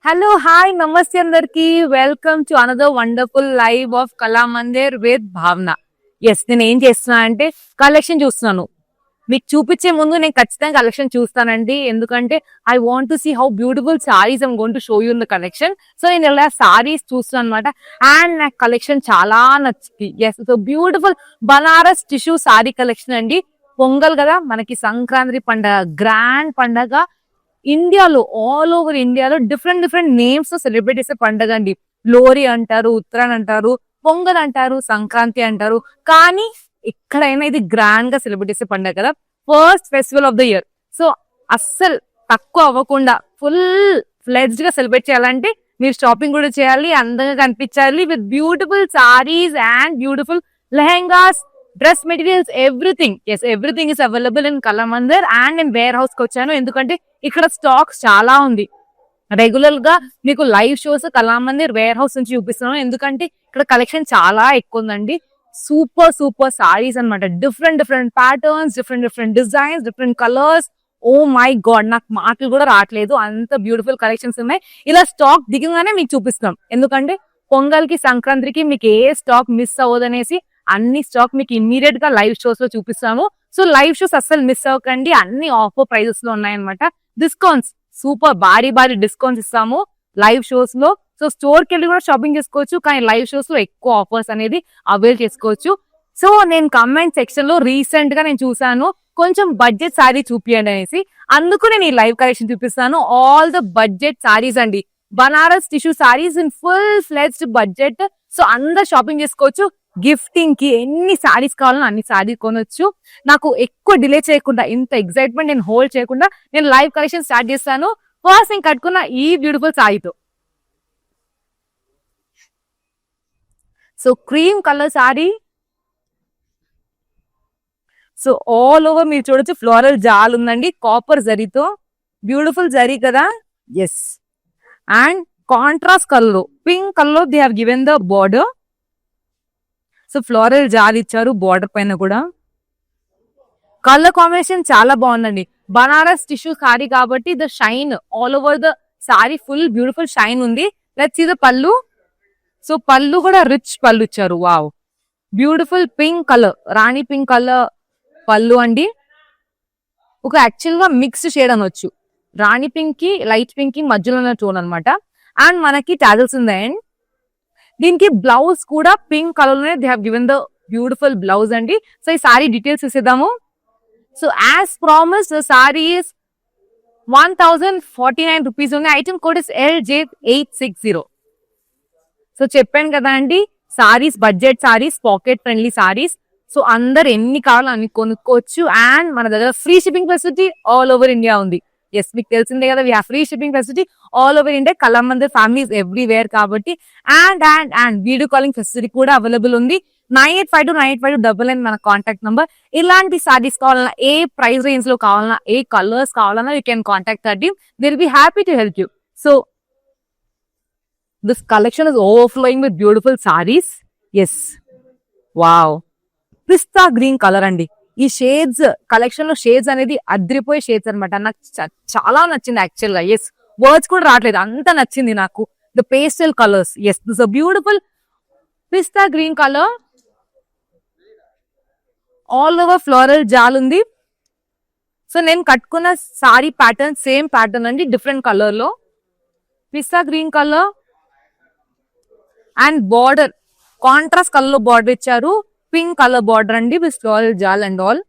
Hello hi నమస్తే అందరికి welcome to another wonderful live of Kalamandir with భావన. ఎస్, నేను ఏం చేస్తున్నా అంటే కలెక్షన్ చూస్తున్నాను. మీకు చూపించే ముందు నేను ఖచ్చితంగా కలెక్షన్ చూస్తానండి, ఎందుకంటే I want to see how beautiful saris I'm going to show you in the collection. So నేను ఇలా సారీస్ చూస్తున్నాను అనమాట. అండ్ నాకు కలెక్షన్ చాలా నచ్చింది. Yes, so beautiful Banaras tissue sari collection అండి. పొంగల్ కదా మనకి, సంక్రాంతి పండగ, గ్రాండ్ పండగ. ఇండియాలో ఆల్ ఓవర్ ఇండియాలో డిఫరెంట్ డిఫరెంట్ నేమ్స్ తో సెలబ్రేట్ చేసే పండుగ అండి. లోరీ అంటారు, ఉత్తరాయణ అంటారు, పొంగల్ అంటారు, సంక్రాంతి అంటారు. కానీ ఎక్కడైనా ఇది గ్రాండ్ గా సెలబ్రేట్ చేసే పండుగ కదా, first festival of the year. So అస్సలు తక్కువ అవ్వకుండా ఫుల్ ఫ్లెడ్జ్డ్ గా సెలబ్రేట్ చేయాలంటే మీరు షాపింగ్ కూడా చేయాలి, అందంగా కనిపించాలి with beautiful saris and beautiful lehengas, dress materials, everything. Yes, everything is available in Kalamandir and in warehouse కి వచ్చాను, ఎందుకంటే ఇక్కడ స్టాక్స్ చాలా ఉంది. రెగ్యులర్ గా మీకు live shows Kalamandir warehouse నుంచి చూపిస్తున్నాను, ఎందుకంటే ఇక్కడ కలెక్షన్ చాలా ఎక్కువ ఉందండి. సూపర్ సూపర్ సారీస్ అనమాట. Different different patterns, different different designs, different colours. Oh my god, నాకు మాటలు కూడా రావట్లేదు, అంత బ్యూటిఫుల్ కలెక్షన్స్ ఉన్నాయి. ఇలా స్టాక్ దిగగానే మీకు చూపిస్తాం, ఎందుకంటే పొంగల్ కి, సంక్రాంతికి మీకు ఏ స్టాక్ మిస్ అవ్వదనేసి అన్ని స్టాక్ మీకు ఇమ్మీడియట్ గా లైవ్ షోస్ లో చూపిస్తాము. సో లైవ్ షోస్ అస్సలు మిస్ అవ్వకండి, అన్ని ఆఫర్ ప్రైజెస్ లో ఉన్నాయన్నమాట. డిస్కౌంట్స్, సూపర్ భారీ భారీ డిస్కౌంట్స్ ఇస్తాము లైవ్ షోస్ లో. సో స్టోర్ కి వెళ్ళి కూడా షాపింగ్ చేసుకోవచ్చు, కానీ లైవ్ షోస్ లో ఎక్కువ ఆఫర్స్ అనేది అవైల్ చేసుకోవచ్చు. సో నేను కమెంట్ సెక్షన్ లో రీసెంట్ గా నేను చూసాను, కొంచెం బడ్జెట్ సారీ చూపియండి అనేసి, అందుకు నేను ఈ లైవ్ కలెక్షన్ చూపిస్తాను. ఆల్ ద బడ్జెట్ సారీస్ అండి, Banaras tissue saris in full fledged budget. So అందరు షాపింగ్ చేసుకోవచ్చు. గిఫ్టింగ్ కి ఎన్ని సారీస్ కావాలన్నా అన్ని సారీస్ కొనొచ్చు. నాకు ఎక్కువ డిలే చేయకుండా, ఇంత ఎక్సైట్మెంట్ నేను హోల్డ్ చేయకుండా నేను లైవ్ కలెక్షన్ స్టార్ట్ చేస్తాను. ఫస్ట్ నేను కట్టుకున్న ఈ బ్యూటిఫుల్ సారీతో. So cream colour sorry. So all over మీరు చూడొచ్చు ఫ్లోరల్ జాల్ ఉందండి, కాపర్ జరీతో. బ్యూటిఫుల్ జరీ కదా. Yes, and contrast colour pink colour they have given the border. So floral jaal ఇచ్చారు బార్డర్ పైన కూడా. కలర్ కాంబినేషన్ చాలా బాగుందండి. బనారస్ టిష్యూ సారీ కాబట్టి the shine all over the sari, full beautiful shine ఉంది. Let's see the pallu. So pallu కూడా రిచ్ పళ్ళు ఇచ్చారు. Wow, beautiful pink colour, rani pink colour pallu అండి. ఒక యాక్చువల్ గా మిక్స్డ్ షేడ్ అనొచ్చు, రాణి పింక్ కి లైట్ పింక్ కి మధ్యలో ఉన్న టోన్ అనమాట. అండ్ మనకి టాజల్స్ ఉంది. అండ్ దీనికి బ్లౌజ్ కూడా పింక్ కలర్ లోనే they have given the beautiful blouse అండి. సో ఈ సారీ డీటెయిల్స్ చూసేద్దాము. So as promised the sorry is 1049 rupees ఉంది. Item code is LJ860. So చెప్పాను కదా అండి, saris budget saris, pocket friendly saris. So అందరు ఎన్ని కావాలో అన్ని కొనుక్కోవచ్చు. అండ్ మన దగ్గర free shipping facility all over India ఉంది. ఎస్, మీకు తెలిసిందే కదా, we have free shipping facility all over India. Kalamandir families everywhere కాబట్టి. And and and video calling facility కూడా అవైలబుల్ ఉంది. 9852985299 మన కాంటాక్ట్ నంబర్. ఇలాంటి సారీస్ కావాలన్నా, ఏ ప్రైస్ రేంజ్ లో కావాలన్నా, ఏ కలర్స్ కావాలన్నా, you can contact that team. They will be happy to help you. So this collection is overflowing with beautiful saris. Yes, wow, pista green colour అండి. ఈ షేడ్స్ కలెక్షన్ లో షేడ్స్ అనేది అద్రిపోయే షేడ్స్ అనమాట. నాకు చాలా నచ్చింది యాక్చువల్ గా. ఎస్, వర్డ్స్ కూడా రావట్లేదు, అంత నచ్చింది నాకు. The pastel colours. Yes, this beautiful pista green colour. All over floral jaal ఉంది. సో నేను కట్టుకున్న సారీ ప్యాటర్న్ సేమ్ ప్యాటర్న్ అండి, డిఫరెంట్ కలర్ లో. Pista green colour and border contrast colour లో బార్డర్ ఇచ్చారు. పింక్ కలర్ బార్డర్ అండి with floral jaal and all.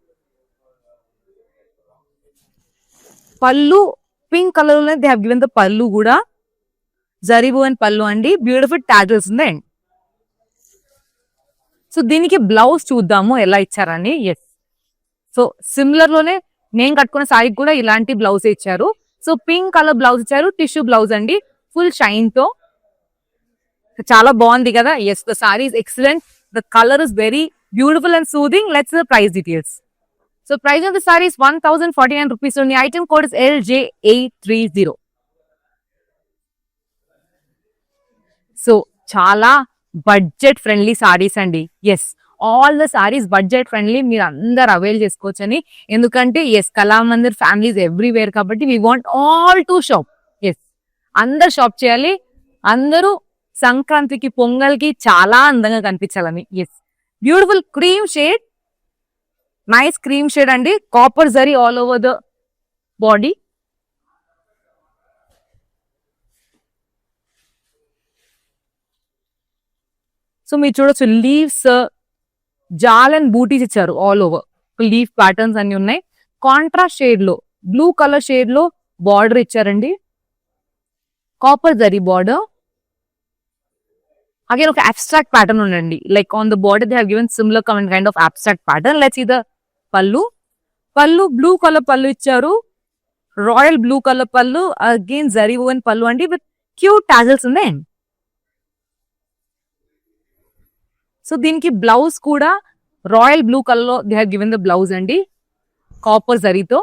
Pallu pink colour లోనే they have given the pallu కూడా, జరీబు అండ్ పళ్ళు అండి. బ్యూటిఫుల్ టాజల్స్ ఉంది. అండ్ సో దీనికి బ్లౌజ్ చూద్దాము ఎలా ఇచ్చారని. ఎస్, సో సిమిలర్ లోనే నేను కట్టుకున్న సారీకి కూడా ఇలాంటి బ్లౌజ్ ఇచ్చారు. సో పింక్ కలర్ బ్లౌజ్ ఇచ్చారు, టిష్యూ బ్లౌజ్ అండి, ఫుల్ షైన్ తో. చాలా బాగుంది కదా. Yes, the sorry is excellent. The color is very beautiful and soothing. Let's see the price details. So price of the saree is 1049 rupees only. Item code is LJ830. So చాలా budget friendly saris అండి. Yes, all the saris budget friendly, మీరు అందరు avail చేసుకోవచ్చని. ఎందుకంటే yes, Kalamandir families everywhere కాబట్టి we want all to shop. Yes, అందరు shop చేయాలి, అందరూ సంక్రాంతికి పొంగల్కి చాలా అందంగా కనిపించాలని. Yes, beautiful cream shade, nice cream shade అండి, copper zari all over the body. So మీరు చూడొచ్చు లీవ్స్, జాల్ అండ్ బూటీస్ ఇచ్చారు ఆల్ ఓవర్, లీఫ్ ప్యాటర్న్స్ అన్ని ఉన్నాయి. కాంట్రాస్ట్ షేడ్ లో, బ్లూ కలర్ షేడ్ లో బార్డర్ ఇచ్చారండి, కాపర్ జరీ బార్డర్. అగైన్ ఒక అబ్స్ట్రాక్ట్ ప్యాటర్న్ ఉండండి, like on the border they have given similar kind of abstract pattern. Let's see the pallu. Pallu blue colour pallu ఇచ్చారు, royal blue colour pallu, again zari woven pallu అండి with cute tassels ఉన్నాయి. So దీనికి blouse కూడా royal blue colour లో they have given the blouse అండి, copper జరీతో.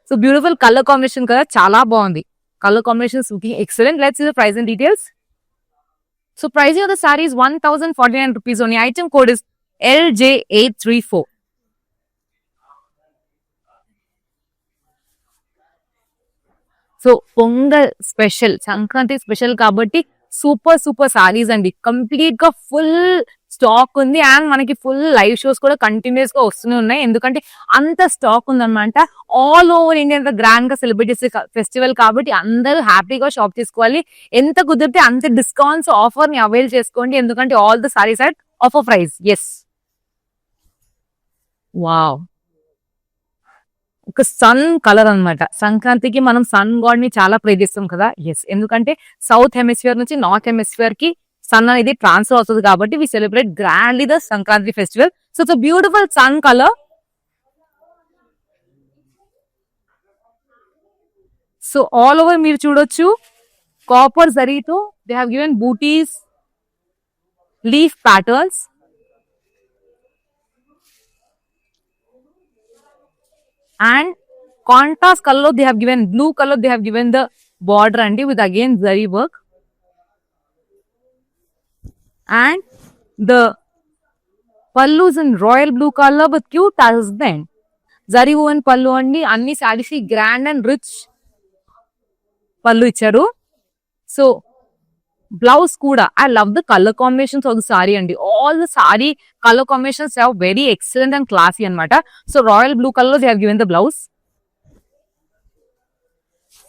So beautiful colour combination కదా, చాలా బాగుంది. Colour combination looking excellent. Let's see the price and details. So pricing of the saree is 1049 rupees only. Item code is LJ834. So pongal special, Sankranti special కాబట్టి super saris అండి, complete గా full stock ఉంది. And మనకి full live shows కూడా continuous గా వస్తూనే ఉన్నాయి, ఎందుకంటే అంత స్టాక్ ఉందన్నమాట. ఆల్ ఓవర్ ఇండియా అంతా గ్రాండ్ గా సెలబ్రేట్ చేసే ఫెస్టివల్ కాబట్టి అందరూ హ్యాపీగా షాప్ చేసుకోవాలి. ఎంత కుదిరితే అంత డిస్కౌంట్స్ ఆఫర్ ని అవైల్ చేసుకోండి, ఎందుకంటే all the saris at offer price. Yes, wow, ఒక సన్ కలర్ అన్నమాట. సంక్రాంతికి మనం సన్ గాడ్ ని చాలా ప్రే చేస్తాం కదా. ఎస్, ఎందుకంటే సౌత్ హెమిస్ఫియర్ నుంచి నార్త్ హెమిస్ఫియర్ కి సన్ అనేది ట్రాన్స్ఫర్ అవుతుంది కాబట్టి we celebrate grandly the Sankranti festival. So it's beautiful sun colour. So all over మీరు చూడొచ్చు కాపర్ జరీతో they have given butis, leaf patterns, and contrast color they have given, blue color they have given the border and with again zari work, and the pallu is in royal blue color with cute tassels. Then zari woven pallu andi, anni sarees grand and rich pallu icharu. So blouse kuda, I love the color combinations of the saree andi, all the saree color combinations have very excellent and classy anamata. So royal blue color they have given the blouse.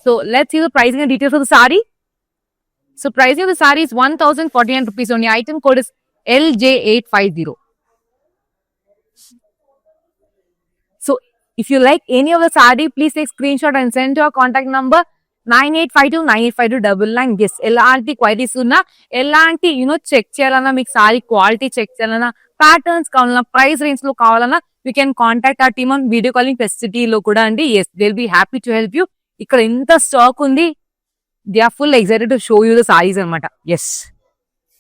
So let's see the pricing and details of the saree. So pricing of the saree is 1049 rupees only. Item code is LJ850. So if you like any of the saree, please take screenshot and send to our contact number 9852985299. Yes, ఎలాంటి queries ఉన్నా, ఎలాంటి check చేయాలన్నా, మీకు sari quality check చేయాలన్నా, patterns కావాలన్నా, price range లో కావాలన్నా, you can contact our team on video calling ఫెసిలిటీలో కూడా అండి. Yes, they will be happy to help you. ఇక్కడ ఎంత స్టాక్ ఉంది, they are full excited to show you the saris అనమాట. Yes,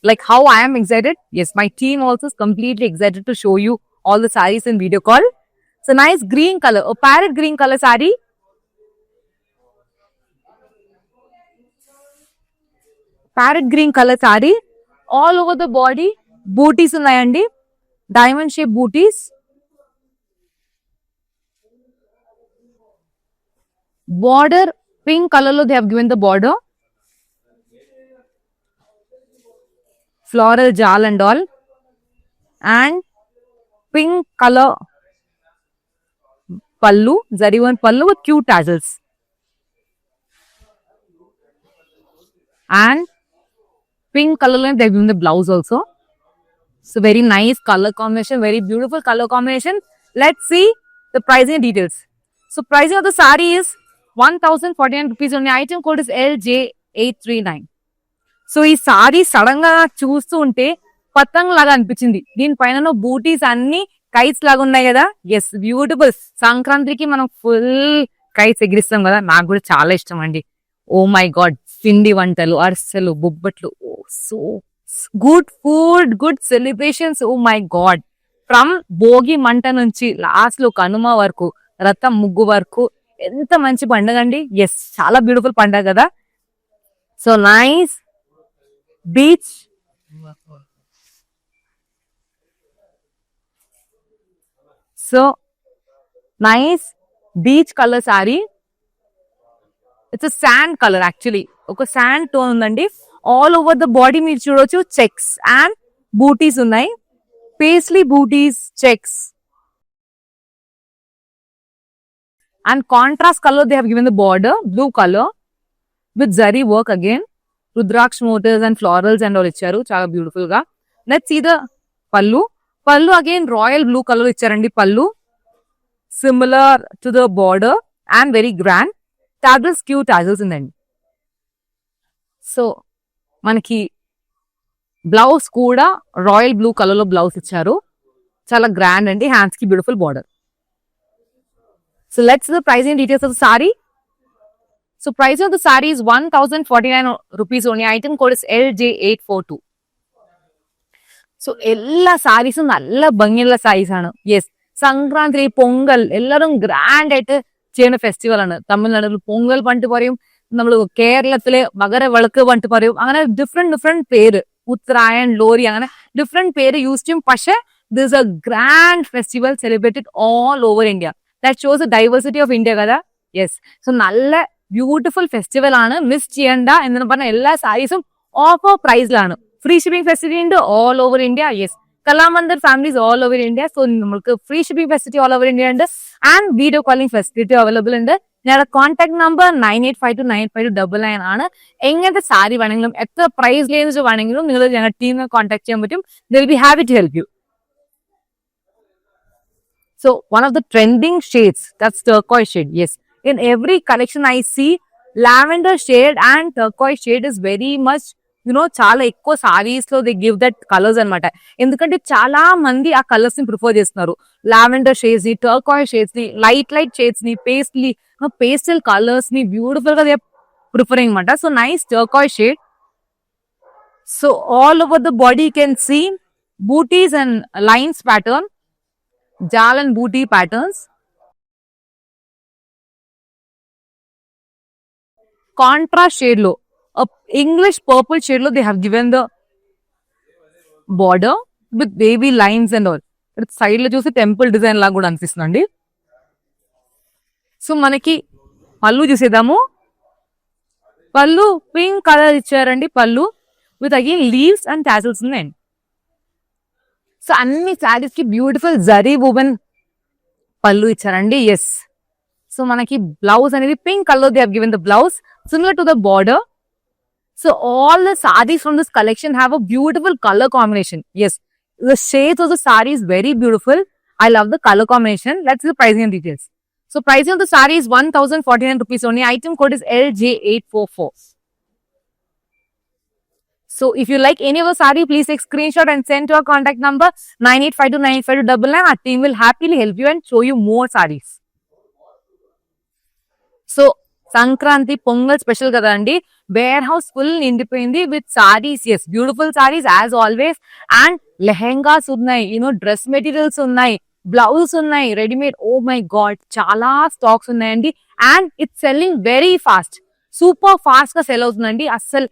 like how I am excited. Yes, my team also is completely excited to show you all the sarees in video call. So nice green color, a parrot green color saree. Parrot green color saree, all over the body booties ఉన్నాయండి, diamond shape booties. Border pink color lo they have given the border, floral jal and all, and pink color pallu, zari one pallu with cute tassels, and pink color line they have given the blouse also. So very nice color combination, very beautiful color combination. Let's see the pricing and details. So pricing of the saree is 1049 rupees only. Item code is LJ839. So ఈ sorry sudden గా చూస్తూ ఉంటే పతంగ్ లాగా అనిపించింది, దీనిపైన బూటీస్ అన్ని kites లాగా ఉన్నాయి కదా. Yes, beautiful. సంక్రాంతికి మనం ఫుల్ కైట్స్ ఎగిరిస్తాం కదా, నాకు కూడా చాలా ఇష్టం అండి. ఓ మై గాడ్, పిండి వంటలు, అరిసెలు, బొబ్బట్లు, so good food, good celebrations. Oh my God, from Bhogi మంట నుంచి లాస్ట్ లో కనుమ వరకు, రథం ముగ్గు వరకు, ఎంత మంచి పండుగ అండి. ఎస్, చాలా బ్యూటిఫుల్ పండుగ కదా. So nice beach, so nice beach colour sari, it's sand colour actually, ఒక శాండ్ టోన్ ఉందండి. ఆల్ ఓవర్ ద బాడీ మీరు చూడొచ్చు చెక్స్ అండ్ బూటీస్ ఉన్నాయి, paisley butis, checks and contrast colour they have given the border blue colour with zari work again, rudraksha motifs and florals and all ఇచ్చారు చాలా beautiful గా. Let's see the pallu. పల్లు again royal blue colour ఇచ్చారండి పల్లు, similar to the border and very grand. Tassels cute tassels ఉందండి. So మనకి blouse కూడా royal blue colour లో బ్లౌజ్ ఇచ్చారు, చాలా గ్రాండ్ అండి, హ్యాండ్స్ కి beautiful border. So let's the pricing details of the sorry. So price of the saree is 1049 rupees only. Item code is LJ842. So എല്ലാ സാരീസും നല്ല ഭംഗിയുള്ള സാരീസ് ആണ്. യെസ്, സംക്രാന്തി, പൊങ്കൽ എല്ലാവരും ഗ്രാൻഡ് ആയിട്ട് ചെയ്യുന്ന ഫെസ്റ്റിവൽ ആണ്. തമിഴ്നാട്ടിൽ പൊങ്കൽ പറഞ്ഞിട്ട് പറയും, നമ്മൾ കേരളത്തില് മകരവിളക്ക് പറഞ്ഞിട്ട് പറയും. അങ്ങനെ ഡിഫറെന്റ് പേര്, ഉത്തരായൺ, ലോറി, അങ്ങനെ ഡിഫറെന്റ് പേര് യൂസ് ചെയ്യും. പക്ഷെ this a grand festival celebrated all over India. That shows the diversity of India కదా. യെസ്, സോ നല്ല ബ്യൂട്ടിഫുൾ ഫെസ്റ്റിവൽ ആണ്, മിസ് ചെയ്യണ്ട എന്ന് പറഞ്ഞ എല്ലാ സാരീസും ഓഫർ പ്രൈസിലാണ്. ഫ്രീ ഷിപ്പിംഗ് ഫെസിലിറ്റി ഉണ്ട് all over India. Yes, Kalamandir families all over India. So നമുക്ക് free shipping facility all over India ഉണ്ട് and video calling facility available ഉണ്ട്. ഞങ്ങളുടെ കോൺടാക്ട് നമ്പർ 9852952999 ആണ്. എങ്ങനത്തെ സാരി വേണമെങ്കിലും എത്ര പ്രൈസ് റേഞ്ച് വേണമെങ്കിലും നിങ്ങൾ ഞങ്ങളുടെ ടീമിനെ കോൺടാക്ട് ചെയ്യാൻ പറ്റും. They will be happy to help you. So one of the trending shades, that's turquoise shade. Yes, in every collection I see lavender shade and turquoise shade is very much, చాలా ఎక్కువ సారీస్ లో they give that colours అనమాట. ఎందుకంటే చాలా మంది ఆ colours ని prefer చేస్తున్నారు. లావెండర్ షేడ్స్ ని, టర్కాయిస్ షేడ్స్ ని, లైట్ షేడ్స్ ని, పేస్టల్ కలర్స్ ని బ్యూటిఫుల్ గా దే ప్రిఫరింగ్ అనమాట. So nice turquoise shade. So all over the body you can see butis and lines pattern, jaal and buti patterns. Contrast shade లో, English purple shade లో they have given the border with baby lines and all. Side లో చూసి temple design లాగా కూడా అనిపిస్తుందండి. So మనకి పళ్ళు చూసేద్దాము. పళ్ళు పింక్ కలర్ ఇచ్చారండి, పళ్ళు with again leaves and tassels ఉన్నాయండి. సో అన్ని శారీస్ కి బ్యూటిఫుల్ జరీ వువెన్ పళ్ళు ఇచ్చారండి. ఎస్, సో మనకి బ్లౌజ్ అనేది pink colour they have given the blouse similar to the border. So all the sarees from this collection have a beautiful color combination. Yes, the shades of the saree is very beautiful. I love the color combination. Let's see the pricing and details. So pricing of the saree is 1049 rupees only. Item code is LJ844. So if you like any of the saree, please take screenshot and send to our contact number 9852952299. Our team will happily help you and show you more sarees. So Sankranti Pongal special కదా అండి, where house full నిండిపోయింది with sarees. Yes, beautiful sarees as always. And lehengas ఉన్నాయి, dress materials ఉన్నాయి, blouse ఉన్నాయి, readymade. Oh my god, చాలా stocks ఉన్నాయండి. And it's selling very fast, super fast గా sell అవుతుందండి. అస్సలు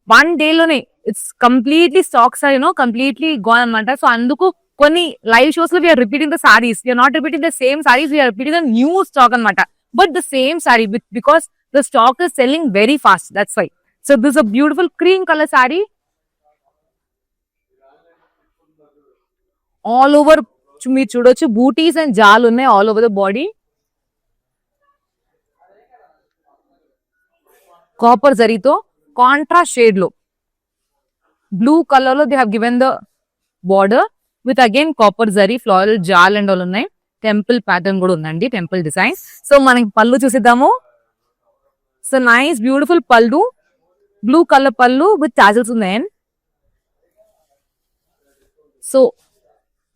1 day లోనే it's completely stocks completely gone అనమాట. సో అందుకు కొన్ని లైవ్ షోస్ లో we are repeating the sarees. We are not repeating the same saris, we are repeating the new stock అనమాట. But the same saree because the stock is selling very fast. That's why. So this is a beautiful cream color saree. All over మీరు చూడొచ్చు బూటీస్ and జాల్ ఉన్నాయి all over the body. Copper జరీతో contrast shade లో blue colour లో they have given the border with again copper zari, floral, jaal and all ఉన్నాయి. Temple pattern కూడా ఉందండి, టెంపుల్ డిజైన్. సో మనకి పళ్ళు చూసిద్దాము. So nice beautiful pallu, blue colour pallu with tassels ఉన్నాయి. So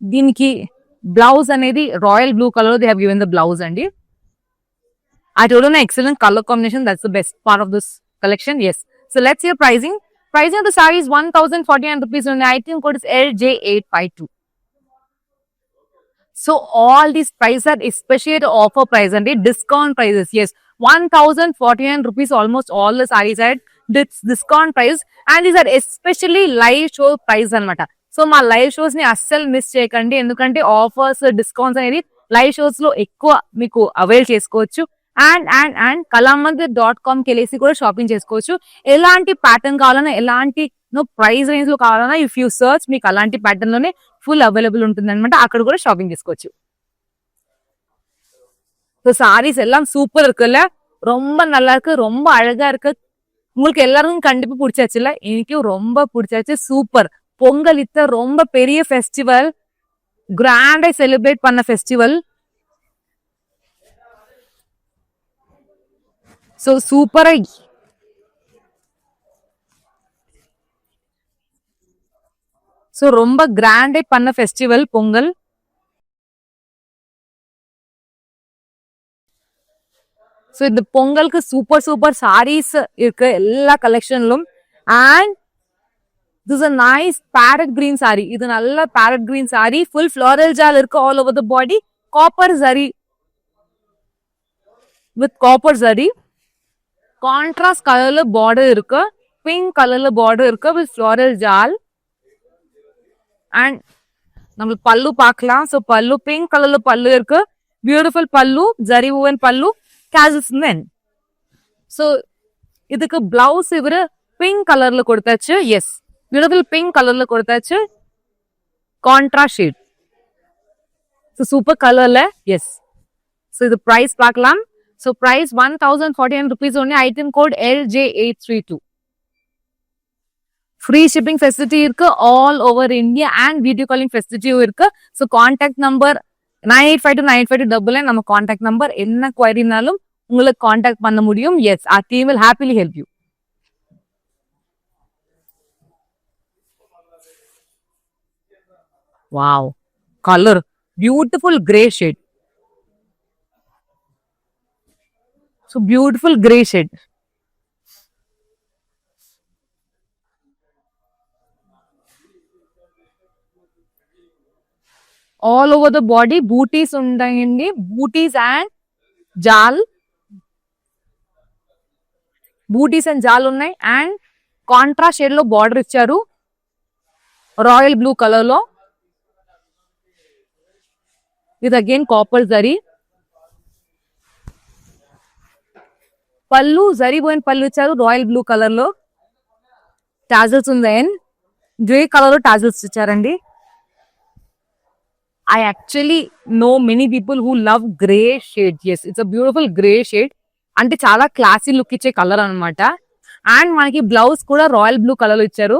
దీనికి బ్లౌజ్ అనేది royal blue colour they have given the blouse అండి. I told you an excellent color combination. That's the best part of this collection. Yes. So let's see your pricing. Pricing of the saree is 1049 rupees and the item code is LJ852. So all these prices are especially at offer price and discount prices. Yes, 1049 rupees almost all the sarees at discount price, and these are especially live show price అనమాట. So మా live shows ని అస్సలు miss చేయకండి, ఎందుకంటే offers, discounts అనేది live shows లో ఎక్కువ మీకు అవైల్ చేసుకోవచ్చు. అండ్ కళామందిర్.com కి వెళ్ళేసి కూడా షాపింగ్ చేసుకోవచ్చు. ఎలాంటి ప్యాటర్న్ కావాలన్నా, ఎలాంటి ప్రైస్ రేంజ్ లో కావాలన్నా, ఇఫ్ యూ సర్చ్ మీకు అలాంటి ప్యాటర్న్ లోనే ఫుల్ అవైలబుల్ ఉంటుంది అనమాట. అక్కడ కూడా షాపింగ్ చేసుకోవచ్చు. ஸோ சாரீஸ் எல்லாம் சூப்பர் இருக்குல்ல, ரொம்ப நல்லா இருக்கு, ரொம்ப அழகா இருக்கு. உங்களுக்கு எல்லாருக்கும் கண்டிப்பா பிடிச்சாச்சுல்ல? எனக்கும் ரொம்ப பிடிச்சாச்சு. சூப்பர். பொங்கல் இத்த ரொம்ப பெரிய ஃபெஸ்டிவல், கிராண்டா செலிப்ரேட் பண்ண ஃபெஸ்டிவல். ஸோ சூப்பரா. ஸோ ரொம்ப கிராண்டா பண்ண ஃபெஸ்டிவல் பொங்கல். ஸோ இந்த பொங்கலுக்கு சூப்பர் சூப்பர் சாரீஸ் இருக்கு எல்லா கலெக்ஷன்லும். And this a nice parrot green sari. இது நல்ல parrot green sari. Full floral jaal இருக்கு all over the body. Copper zari with copper zari. Contrast கலர்ல பார்டர் இருக்கு, பிங்க் கலர்ல பார்டர் இருக்கு வித் ஃப்ளோரல் ஜால். அண்ட் நம்மளுக்கு பல்லு பார்க்கலாம். ஸோ பல்லு பிங்க் கலர்ல பல்லு இருக்கு, beautiful pallu, zari woven pallu, tassels then. So இதுக்கு பிளவுஸ் இவரு பிங்க் கலர்ல கொடுத்தாச்சு. எஸ், பியூட்டிஃபுல் பிங்க் கலர்ல கொடுத்தாச்சு, கான்ட்ராஸ்ட் ஷேட். ஸோ சூப்பர் கலர்ல. எஸ். ஸோ இது பிரைஸ் பார்க்கலாம். So price 1049 rupees only. Item code LJ832. Free shipping facility இருக்கு all over India and video calling ஃபெசிலிட்டியும் இருக்கு. ஸோ கான்டாக்ட் நம்பர் 9852985299 நம்ம கான்டாக்ட் நம்பர். என்ன குவரினாலும் உங்களுக்கு கான்டாக்ட் பண்ண முடியும். Yes, our team will happily help you. Wow, color beautiful gray shade. So beautiful gray shade. All over the body booties ఉంటాయండి, booties and జాల్. బూటీస్ and జాల్ ఉన్నాయి. అండ్ కాంట్రాస్ట్ షేడ్ లో బార్డర్ ఇచ్చారు రాయల్ బ్లూ కలర్ లో. ఇది again copper zari. పళ్ళు జరీ పోయిన పళ్ళు ఇచ్చారు రాయల్ బ్లూ కలర్ లో. టాజల్స్ ఉన్నాయి, గ్రే కలర్ లో టాజల్స్ ఇచ్చారండి. I actually know many people who love grey shade. Yes, it's a beautiful grey shade. అంటే చాలా క్లాసీ లుక్ ఇచ్చే కలర్ అనమాట. అండ్ మనకి బ్లౌజ్ కూడా రాయల్ బ్లూ కలర్ లో ఇచ్చారు.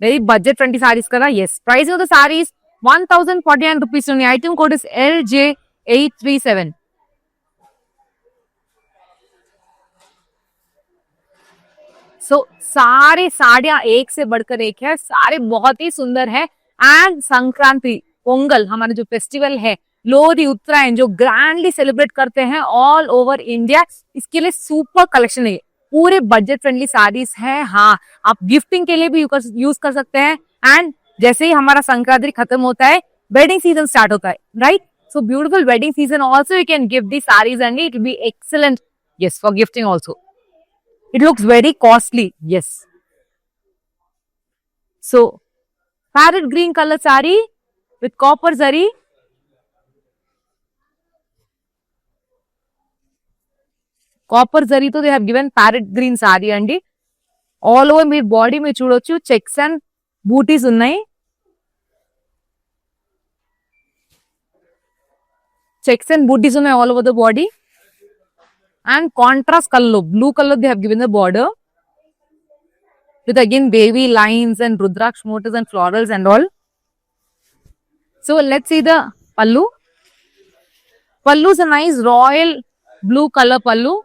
వెరీ బడ్జెట్ ఫ్రెండ్లీ సారీస్ కదా. Yes, price of the sarees 1049 rupees only. Item code is LJ837. सो सारे साड़ियां एक से बढ़कर एक है, सारे बहुत ही सुंदर है. एंड संक्रांति पोंगल हमारा जो फेस्टिवल है, लोहड़ी उत्तरायण जो ग्रैंडली सेलिब्रेट करते हैं ऑल ओवर इंडिया, इसके लिए सुपर कलेक्शन है. पूरे बजट फ्रेंडली साड़ीज है. हाँ, आप गिफ्टिंग के लिए भी यूज कर सकते हैं. एंड जैसे ही हमारा संक्रांति खत्म होता है, वेडिंग सीजन स्टार्ट होता है, right? So beautiful wedding season also you can gift the saris and it will be excellent. Yes, for gifting also. It looks very costly. Yes. So, parrot green color saree with copper zari. Copper zari to they have given parrot green saree andi. All over me body మీరు చూడొచ్చు checks and butis ఉన్నాయి. Checks and butis ఉన్నాయి all over the body. And contrast color, blue color they have given the border with again baby lines and rudraksh motifs and florals and all. So let's see the pallu. Pallu is a nice royal blue color pallu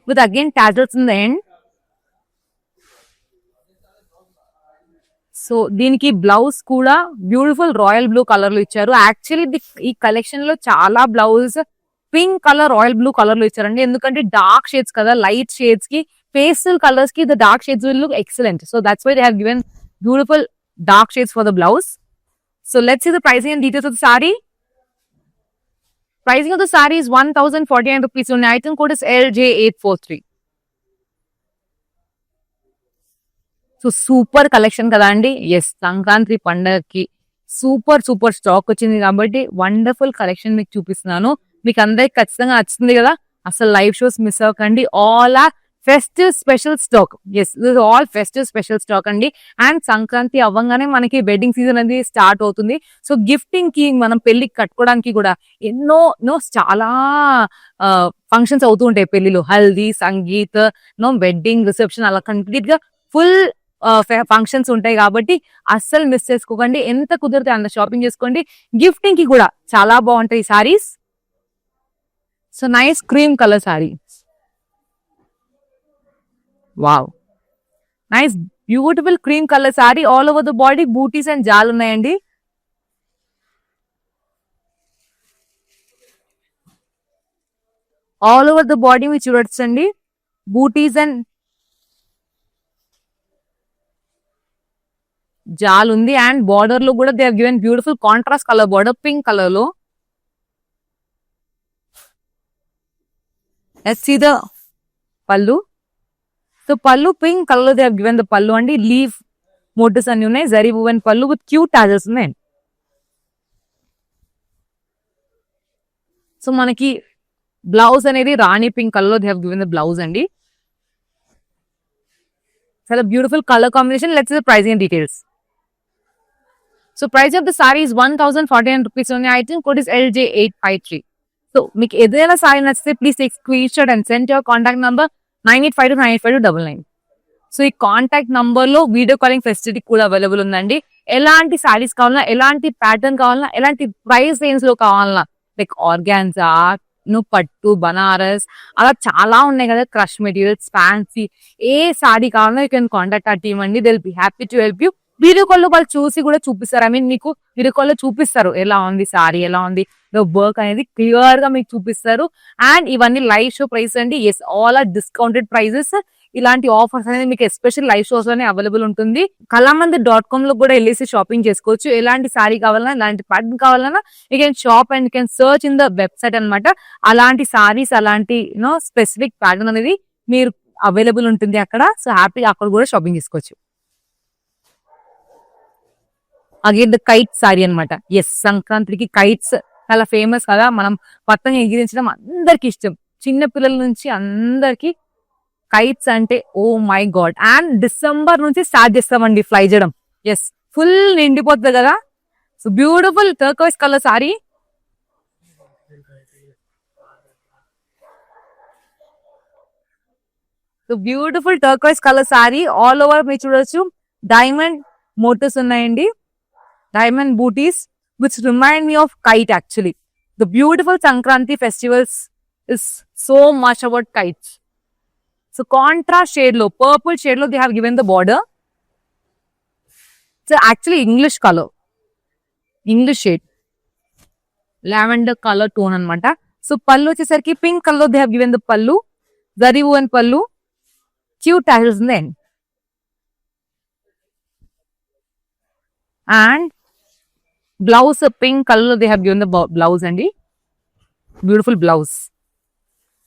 with again tassels in the end. So దీనికి blouse కూడా beautiful royal blue colour లో ఇచ్చారు. Actually ఈ collection లో చాలా blouse pink colour royal blue colour లో ఇచ్చారండి. ఎందుకంటే డార్క్ షేడ్స్ కదా, లైట్ షేడ్స్ కి పేస్టల్ కలర్స్ కి the dark shades will look excellent. So that's why they have given beautiful dark shades for the blouse. So let's see the pricing and details of the saree. Pricing of the saree is 1049 rupees only. Item code is LJ843. So super collection కదా అండి. Yes, Sankranti పండగకి super super stock వచ్చింది కాబట్టి wonderful collection మీకు చూపిస్తున్నాను. మీకు అందరికి ఖచ్చితంగా నచ్చుతుంది కదా. అసలు లైవ్ షోస్ మిస్ అవ్వకండి. All are festive special stock. Yes, this all festive special stock అండి. అండ్ సంక్రాంతి అవ్వగానే మనకి వెడ్డింగ్ సీజన్ అనేది స్టార్ట్ అవుతుంది. సో గిఫ్టింగ్ కి, మనం పెళ్లికి కట్టుకోవడానికి కూడా ఎన్నో చాలా ఫంక్షన్స్ అవుతూ ఉంటాయి పెళ్లిలో. హల్దీ, సంగీత్, వెడ్డింగ్, రిసెప్షన్, అలా కంప్లీట్ గా ఫుల్ ఫంక్షన్స్ ఉంటాయి కాబట్టి అస్సలు మిస్ చేసుకోకండి. ఎంత కుదిరితే అంత షాపింగ్ చేసుకోండి. గిఫ్టింగ్ కి కూడా చాలా బాగుంటాయి saris. So nice cream colour sari. Wow, nice beautiful cream colour sorry. All over the body butis and jaal ఉన్నాయండి. ఆల్ ఓవర్ ద బాడీ మీరు చూడొచ్చండి, బూటీస్ అండ్ జాల్ ఉంది. అండ్ బార్డర్ లో కూడా they have given beautiful contrast colour border, pink colour లో. Let's see the pallu. So pallu pink colour లో they have given the pallu అండి. లీవ్ మోటివ్స్ అన్ని ఉన్నాయి. Zari woven pallu with cute tassels ఉన్నాయి. సో మనకి బ్లౌజ్ అనేది రాణి పింక్ కలర్ లో they have given the blouse అండి. చాలా beautiful colour combination. Let's see the pricing and details. So price of the saree is 1049 rupees only. Item code is LJ853. So మీకు ఏదైనా sorry నచ్చితే please take screen shot and send your contact number 9852985299. So ఈ contact number లో video calling facility కూడా available ఉందండి. ఎలాంటి సారీస్ కావాలన్నా, ఎలాంటి ప్యాటర్న్ కావాలన్నా, ఎలాంటి ప్రైస్ రేంజ్ లో కావాలన్నా, లైక్ ఆర్గాన్జా, పట్టు, బనారస్, అలా చాలా ఉన్నాయి కదా, క్రష్ మెటీరియల్స్, ఫ్యాన్సీ, ఏ సారీ కావాలన్నా యూ కెన్ కాంటాక్ట్ ఆ టీమ్ అండి. They will be happy to help you. Video call లో వాళ్ళు చూసి కూడా చూపిస్తారు. మీకు వీడియో కాల్ లో చూపిస్తారు ఎలా ఉంది సారీ, ఎలా ఉంది వర్క్ అనేది క్లియర్ గా మీకు చూపిస్తారు. అండ్ ఇవన్నీ లైవ్ షో ప్రైస్ అండి. Yes, all are discounted prices. ఇలాంటి ఆఫర్స్ అనేది మీకు ఎస్పెషల్ లైవ్ షోస్ లోనే అవైలబుల్ ఉంటుంది. kalamandir.com లో కూడా వెళ్ళేసి షాపింగ్ చేసుకోవచ్చు. ఎలాంటి సారీ కావాలన్నా, ఎలాంటి ప్యాటర్న్ కావాలన్నా you can shop and you can search in the website అనమాట. అలాంటి సారీస్, అలాంటి స్పెసిఫిక్ ప్యాటర్న్ అనేది మీరు అవైలబుల్ ఉంటుంది అక్కడ. సో హ్యాపీగా అక్కడ కూడా షాపింగ్ చేసుకోవచ్చు. అగైన్ ద కైట్ సారీ అనమాట. ఎస్, సంక్రాంతికి కైట్స్ చాలా ఫేమస్ కదా. మనం పతంగ ఎగిరించడం అందరికి ఇష్టం, చిన్న పిల్లల నుంచి అందరికి కైట్స్ అంటే oh my god. And December నుంచి స్టార్ట్ చేస్తామండి ఫ్లై చేయడం. ఎస్, ఫుల్ నిండిపోతుంది కదా. So beautiful turquoise colour sorry. So beautiful turquoise colour sorry. All over మీరు చూడొచ్చు డైమండ్ మోటివ్స్ ఉన్నాయండి, diamond booties, which remind me of kite actually. The beautiful Sankranti festivals is so much about kites. So contrast shade lo, purple shade lo they have given the border. It's actually English color, English shade, lavender color tone anamata. So pallu vachesariki pink color they have given the pallu, zari woven pallu, cute tassels in the end. And blouse pink color they have given the blouse అండి. Beautiful blouse,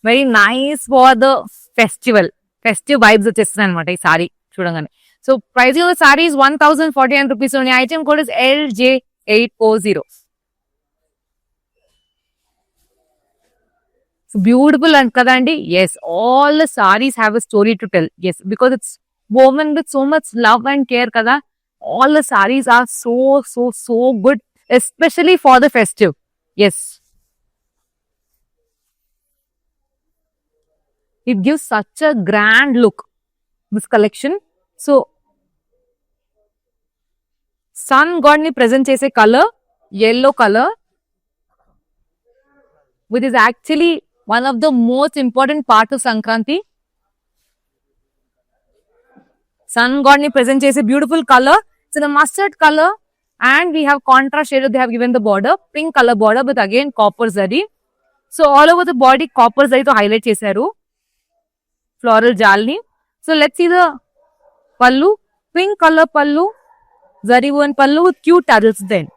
very nice for the festive vibes వచ్చేస్తున్నాయి అనమాట ఈ సారీ చూడగానే. So price of the sorry is 1049 rupees only. Item code is LJ840. Beautiful and కదండి. Yes, all the saris have a story to tell. Yes, because it's woven with so much love and care kada. All the sarees are so good, especially for the festive. Yes, it gives such a grand look, this collection. So sun god ni present chese color yellow color, which is actually one of the most important part of Sankranti. Sun god ni present chese beautiful color. It's in a mustard color and we have contrast shade. They have given the border, pink color border with again copper zari. So all over the body copper zari to highlight chesaru, floral jalni. So let's see the pallu, pink color pallu, zari woven pallu with cute tassels then.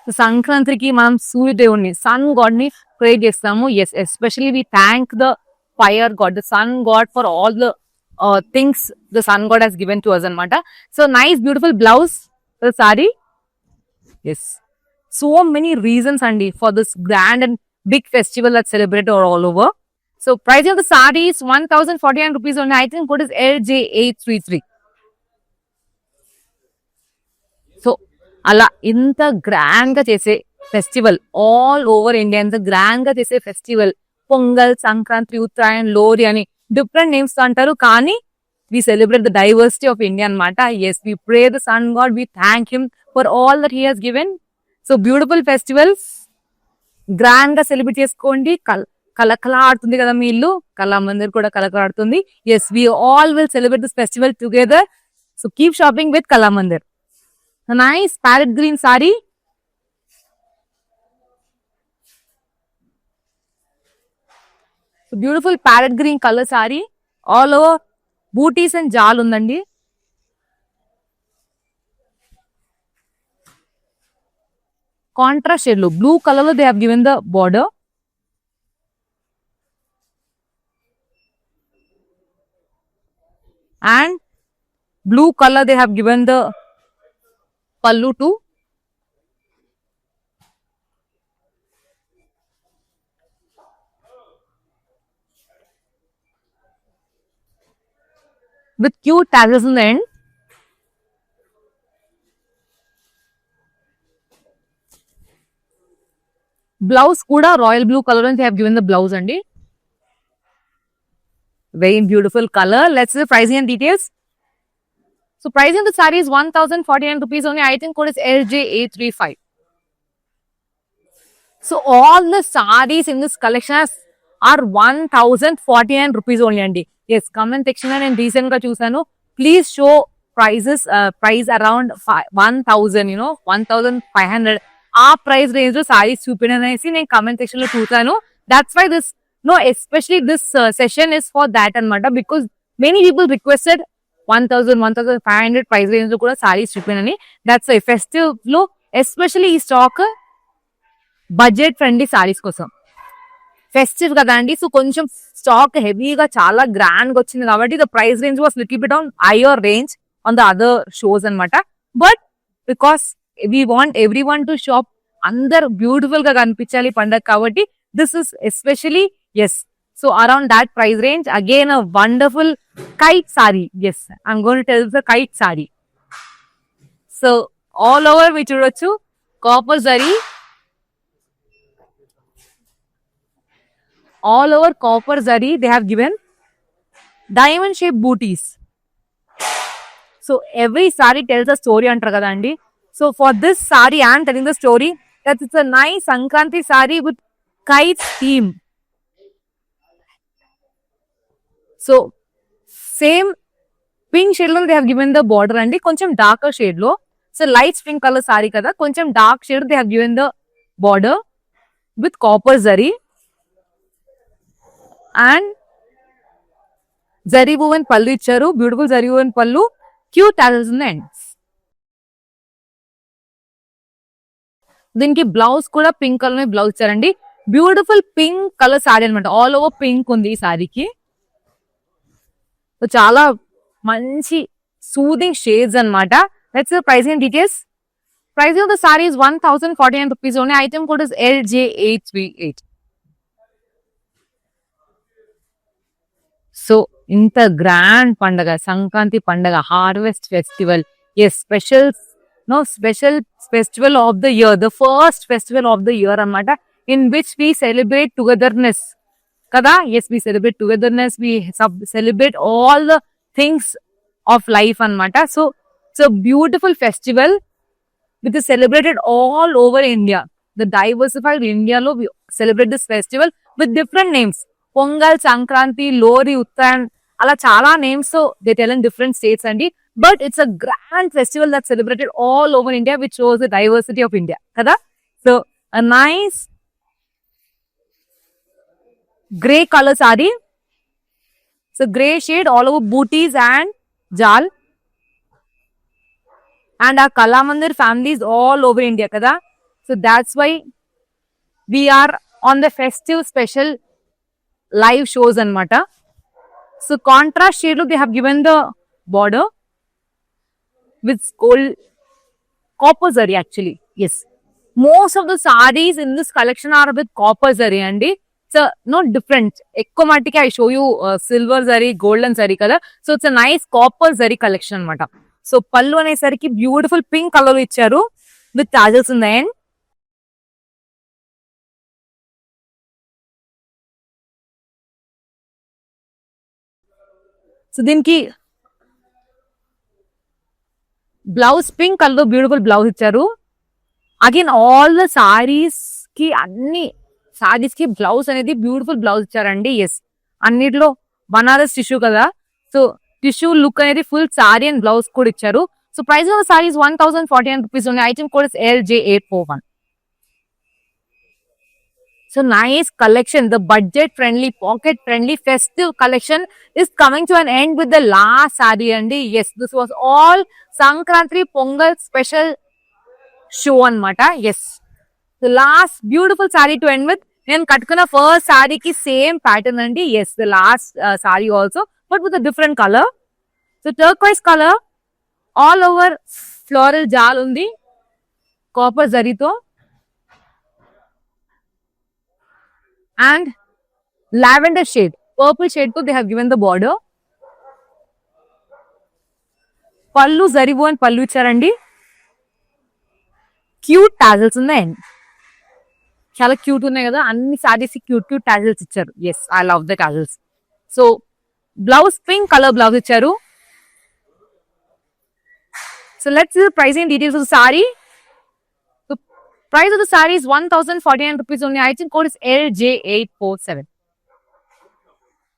So Sankrantriki మనం సూర్యదేవుని, sun God ని pray చేస్తాము. Yes, especially we thank the fire god, the sun god for all the things the sun god has given to us anamata. So nice beautiful blouse, the saree. Yes, so many reasons andi for this grand and big festival that's celebrated all over. So price of the saree is 1049 rupees only. I think code is LJ833. So అలా ఇంత grand గా చేసే festival all over India, ఇంత grand గా చేసే festival pongal, Sankranti, Uttarayan, లోరి అని different names తో అంటారు. కానీ we celebrate the diversity of India అనమాట. Yes, we pray the sun god, we thank him for all that he has given. So beautiful festivals, grand గా celebrate చేసుకోండి. కలకలా ఆడుతుంది కదా మీ ఇల్లు, కళామందిర్ కూడా కలకలాడుతుంది. Yes, we all will celebrate this festival together. So keep shopping with Kalamandir. A nice parrot green saree. So beautiful parrot green color saree. All over booties and jal undandi. Contrast shade lo blue color lo they have given the border. And blue color they have given the pallu too. With cute tassels in the end. Blouse kuda royal blue color and they have given the blouse andi. Very beautiful color. Let's see the pricing and details. So pricing of the saree is 1049 rupees only. Item code is LJ835. So all the sarees in this collection are 1049 rupees only andi. Yes, comment section lo nenu recent ga chusanu. Please show prices, price around 1000, 1500. ఆ price range లో సారీస్ చూపించనేసి నేను comment section లో చూసాను. That's why this especially this session is for that అనమాట. Because many people requested 1000, 1500 price range లో కూడా సారీస్ చూపించని. That's why festive లో ఎస్పెషలీ ఈ స్టాక్ బడ్జెట్ ఫ్రెండ్లీ సారీస్ కోసం. ఫెస్టివ్ కదా అండి, సో కొంచెం స్టాక్ హెవీగా చాలా గ్రాండ్ గా వచ్చింది కాబట్టి the price range was little bit on higher range on the other shows అనమాట. But because we want everyone to shop, అందరు బ్యూటిఫుల్ గా కనిపించాలి పండగ కాబట్టి this is especially yes. So around that price range again a wonderful kite sari. Yes, I'm going to tell the kite sari. So all over మీరు చూడొచ్చు copper zari, all over copper zari they have given diamond shaped booties. So every saree tells a story antaru kada andi. So for this saree I am telling the story that it's a nice Sankranti saree with kite theme. So same pink shade lo they have given the border andi, koncham darker shade lo. So light pink color saree kada, koncham dark shade they have given the border with copper zari and zari woven pallu icharu. Beautiful zari woven pallu, cute tassels in the ends. దీనికి blouse కూడా pink colour blouse ఇచ్చారండి. Beautiful pink colour saree అనమాట. All over pink ఉంది ఈ సారీకి. చాలా మంచి soothing shades అనమాట. Let's see pricing details. Pricing of the sorry is 1049 rupees only. Item code is LJ838. So ఇంత గ్రాండ్ పండగ, సంక్రాంతి పండగ, harvest festival, yes special festival of the year, the first festival of the year anamata, in which we celebrate togetherness kada. Yes, we celebrate togetherness, we celebrate all the things of life anamata. So it's a beautiful festival which is celebrated all over India. The diversified India lo we celebrate this festival with different names. Pongal, Sankranti, Lori, Uttarayan, ala chala names, so they tell in different states andi. But it's a grand festival that's celebrated all over India, which shows the diversity of India. Kada? So, a nice grey color saree. So, grey shade all over booties and jal. And our Kalamandir families all over India. Kada? So, that's why we are on the festive special live shows anamata. So, contrast shade, they have given the border with gold copper zari actually. Yes, most of the sarees in this collection are with copper zari andi. It's no different. Ekko matiki I show you silver zari, golden zari kada. So it's a nice copper zari collection anamata. So pallu anesariki beautiful pink color icharu with tassels in the end. So దీనికి blouse pink colour beautiful blouse ఇచ్చారు. Again all the saris కి అన్ని సారీస్ కి blouse అనేది beautiful blouse ఇచ్చారండి. Yes, అన్నిట్లో Banaras tissue కదా, so tissue look అనేది ఫుల్ సారీ అండ్ బ్లౌజ్ కూడా ఇచ్చారు. So price of saris 1049 rupees ఉన్నాయి. Item code is LJ841. So nice collection. The budget friendly, pocket friendly, festive collection is coming to an end with the last saree. And yes, this was all Sankranti Pongal special show anamata. Yes, the last beautiful saree to end with. Then katkuna first saree ki same pattern andi. Yes, the last saree also, but with a different color. So turquoise color, all over floral jal undi, copper zari to. And lavender shade, purple shade to they have given the border. Pallu zaribu and pallu ఇచ్చారండి. Cute tassels ఉన్నాయి, చాలా cute ఉన్నాయి కదా అన్ని saris cute cute tassels ఇచ్చారు. Yes, I love the tassels. So blouse pink colour blouse ఇచ్చారు. So let's see the pricing details of the sari. Price of the saree is 1049 rupees only. Item code is LJ847.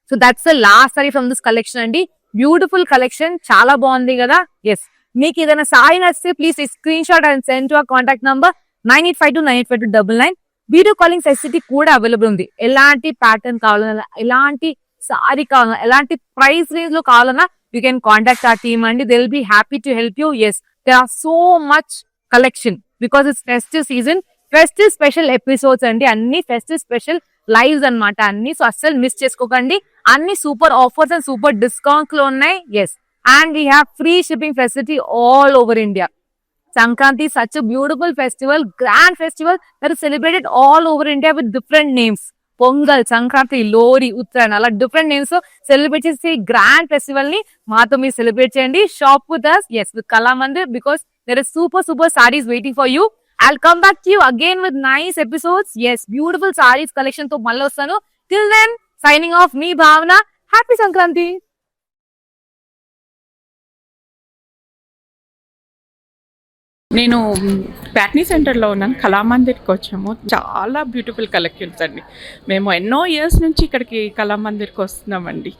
So that's the last saree from this collection andi. Beautiful collection, chala bagundi kada. Yes, meeku edaina saree nachte please screenshot and send to our contact number 9852985299. Video calling facility kuda available undi. Elanti pattern kavalana, elanti saree kavalana, elanti price range lo kavalana, you can contact our team and they will be happy to help you. Yes, there are so much collection because it's festive season, festive special episodes andi, anni festive special lives anamata anni. So assal miss cheskokandi, anni super offers and super discounts lo unnai. Yes, and we have free shipping facility all over India. Sankranti is such a beautiful festival, grand festival that is celebrated all over India with different names. Pongal, Sankranti, Lori, Uttarayan, ala different names. So celebrate this grand festival ni maato meer celebrate cheyandi. Shop with us, yes, with Kalamandir, because there is super sarees waiting for you. I'll come back to you again with nice episodes. Yes, beautiful sarees collection to malla vastanu. Till then, signing off, me Bhavna. Happy Sankranti. నేను ప్యాట్నీ సెంటర్లో ఉన్నాను. కళామందిర్కి వచ్చాము. చాలా beautiful collections అండి. మేము ఎన్నో years నుంచి ఇక్కడికి కళామందిర్కి వస్తున్నామండి.